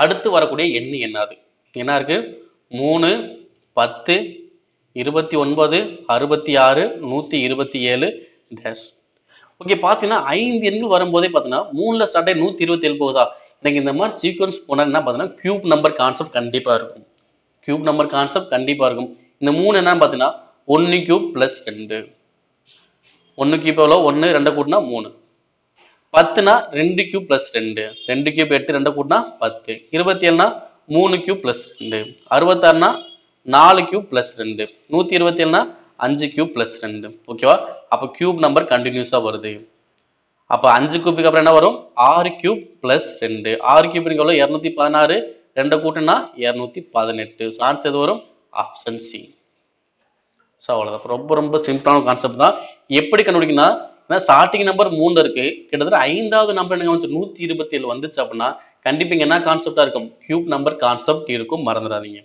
அடுத்து வரக்கூடிய எண்ணு என்னது என்ன இருக்கு 3 10 29 66 127 டேஷ். ஓகே பாத்தீங்கன்னா 5 எண்கள் வரும்போதே பாத்தீங்கன்னா 3ல ஸ்டார்ட் ஆகி 127 போகுதா எனக்கு இந்த மாதிரி சீக்வன்ஸ் போனா என்ன பாத்தீங்கன்னா கியூப் நம்பர் கான்செப்ட் கண்டிப்பா இருக்கும். கியூப் நம்பர் கான்செப்ட் கண்டிப்பா இருக்கும். இந்த 3 என்னன்னு பாத்தீங்கன்னா 1 கியூப் பிளஸ் 2 1 கியூப் எவ்வளோ 1 2 கூட்டினா 3 10னா 2 கியூப் பிளஸ் 2 2 கியூப் 8 2 கூட்டினா 10 27னா 3 cube plus 2 66னா 4 cube plus 2 127னா 5 cube plus 2 ஓகேவா அப்போ கியூப் நம்பர் கண்டினியூஸா வருது. அப்போ 5 கியூபுக்கு அப்புறம் என்ன வரும் 6 கியூப் பிளஸ் 2 6 கியூபுக்கு எவ்வளோ 216 2 கூட்டினா 218 ஆன்சர் எது வரும் ஆப்ஷன் சி. ஸோ அவ்வளோதான் ரொம்ப ரொம்ப சிம்பிளான கான்செப்ட் தான். எப்படி கண்டுபிடிக்கணும்னா ஸ்டார்டிங் நம்பர் 3 இருக்கு கிட்டத்தட்ட 5வது நம்பர் என்ன வந்து 127 வந்துச்சு அப்படின்னா கண்டிப்பா என்ன கான்செப்டா இருக்கும் கியூப் நம்பர் கான்செப்ட் இருக்கும் மறந்துடாதீங்க.